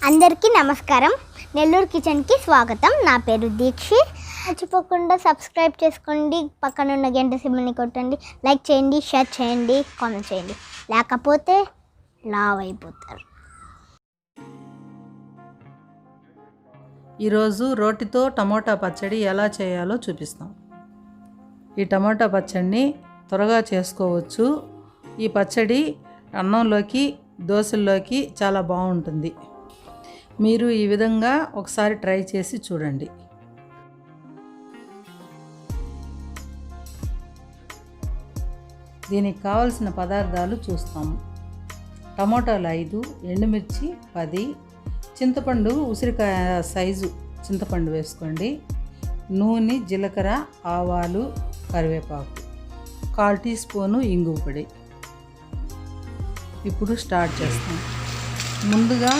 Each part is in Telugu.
అందరికీ నమస్కారం. నెల్లూరు కిచెన్కి స్వాగతం. నా పేరు దీక్షిత్. మర్చిపోకుండా సబ్స్క్రైబ్ చేసుకోండి, పక్కన ఉన్న గంట సింబల్ని కొట్టండి, లైక్ చేయండి, షేర్ చేయండి, కామెంట్ చేయండి. లేకపోతే లావ్ అయిపోతారు. ఈరోజు రోటితో టమోటా పచ్చడి ఎలా చేయాలో చూపిస్తాం. ఈ టమోటా పచ్చడిని త్వరగా చేసుకోవచ్చు. ఈ పచ్చడి అన్నంలోకి, దోశల్లోకి చాలా బాగుంటుంది. మీరు ఈ విధంగా ఒకసారి ట్రై చేసి చూడండి. దీనికి కావలసిన పదార్థాలు చూస్తాము. టమోటాలు 5, ఎండుమిర్చి 10, చింతపండు ఉసిరికాయ సైజు చింతపండు వేసుకోండి. నూనె, జీలకర్ర, ఆవాలు, కరివేపాకు, 1/4 టీ స్పూను ఇంగువ పొడి. ఇప్పుడు స్టార్ట్ చేస్తాం. ముందుగా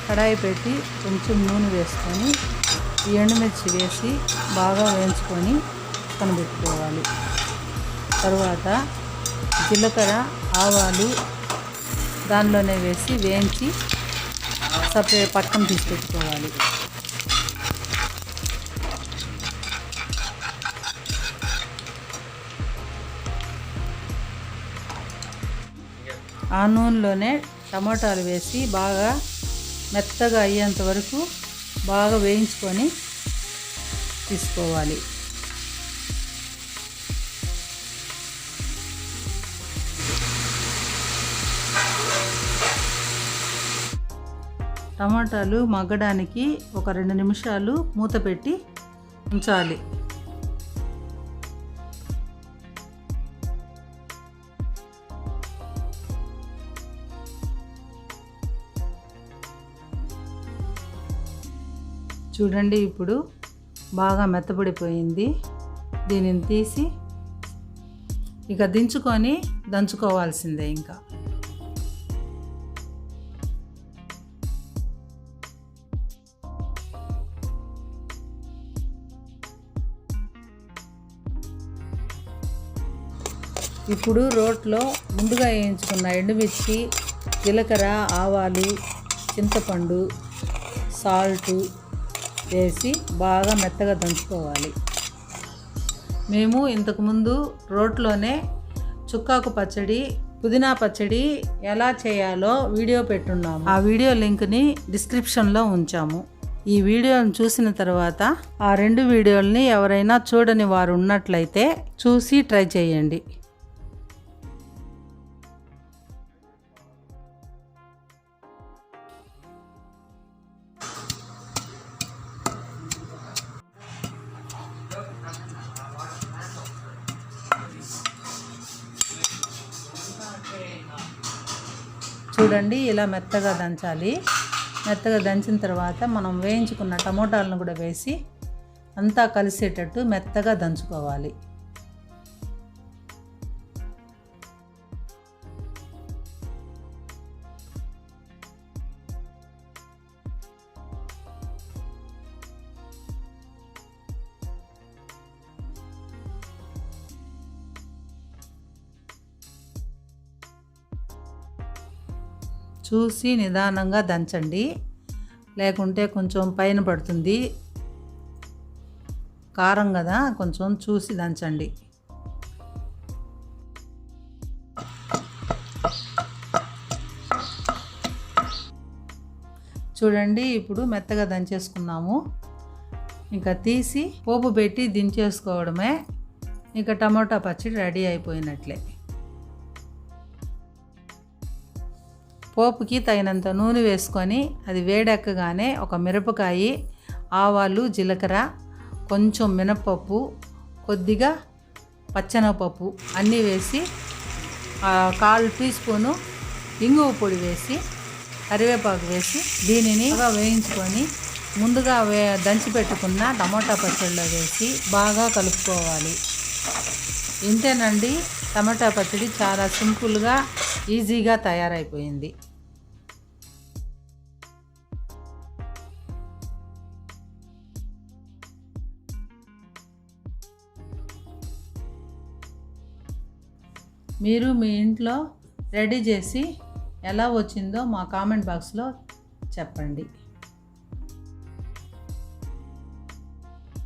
కడాయి పెట్టి కొంచెం నూనె వేసుకొని ఎండుమిర్చి వేసి బాగా వేయించుకొని కనబెట్టుకోవాలి. తరువాత జీలకర్ర, ఆవాలు దానిలోనే వేసి వేయించి సపరేట్ పక్కన తీసి పెట్టుకోవాలి. ఆ నూనెలోనే టమాటాలు వేసి బాగా మెత్తగా అయ్యేంత వరకు బాగా వేయించుకొని తీసుకోవాలి. టమాటాలు మగ్గడానికి ఒక 2 నిమిషాలు మూత పెట్టి ఉంచాలి. చూడండి, ఇప్పుడు బాగా మెత్తపడిపోయింది. దీనిని తీసి ఇక దించుకొని దంచుకోవాల్సిందే. ఇంకా ఇప్పుడు రోట్లో ముందుగా వేయించుకున్న ఎండుమిర్చి, జీలకర్ర, ఆవాలు, చింతపండు, సాల్టు వేసి బాగా మెత్తగా దంచుకోవాలి. మేము ఇంతకుముందు రోట్లోనే చుక్కాకు పచ్చడి, పుదీనా పచ్చడి ఎలా చేయాలో వీడియో పెట్టున్నాము. ఆ వీడియో లింక్ని డిస్క్రిప్షన్లో ఉంచాము. ఈ వీడియోని చూసిన తర్వాత ఆ 2 వీడియోలని ఎవరైనా చూడని వారు ఉన్నట్లయితే చూసి ట్రై చేయండి. చూడండి, ఇలా మెత్తగా దంచాలి. మెత్తగా దంచిన తర్వాత మనం వేయించుకున్న టమోటాలను కూడా వేసి అంతా కలిసేటట్టు మెత్తగా దంచుకోవాలి. చూసి నిదానంగా దంచండి, లేకుంటే కొంచెం పైన పడుతుంది. కారం కదా, కొంచెం చూసి దంచండి. చూడండి, ఇప్పుడు మెత్తగా దంచేసుకున్నాము. ఇంకా తీసి పోపు పెట్టి దించేసుకోవడమే. ఇంకా టమోటా పచ్చడి రెడీ అయిపోయినట్లే. పోపుకి తగినంత నూనె వేసుకొని అది వేడెక్కగానే ఒక మిరపకాయ, ఆవాలు, జీలకర్ర, కొంచెం మినపప్పు, కొద్దిగా పచ్చెనగపప్పు అన్నీ వేసి 1/4 టీ స్పూను ఇంగువ పొడి వేసి కరివేపాకు వేసి దీనిని బాగా వేయించుకొని ముందుగా దంచి పెట్టుకున్న టమోటా పచ్చడిలో వేసి బాగా కలుపుకోవాలి. ఇంతేనండి, టమాటా పచ్చడి చాలా సింపుల్గా, ఈజీగా తయారైపోయింది. మీరు మీ ఇంట్లో రెడీ చేసి ఎలా వచ్చిందో మా కామెంట్ బాక్స్లో చెప్పండి.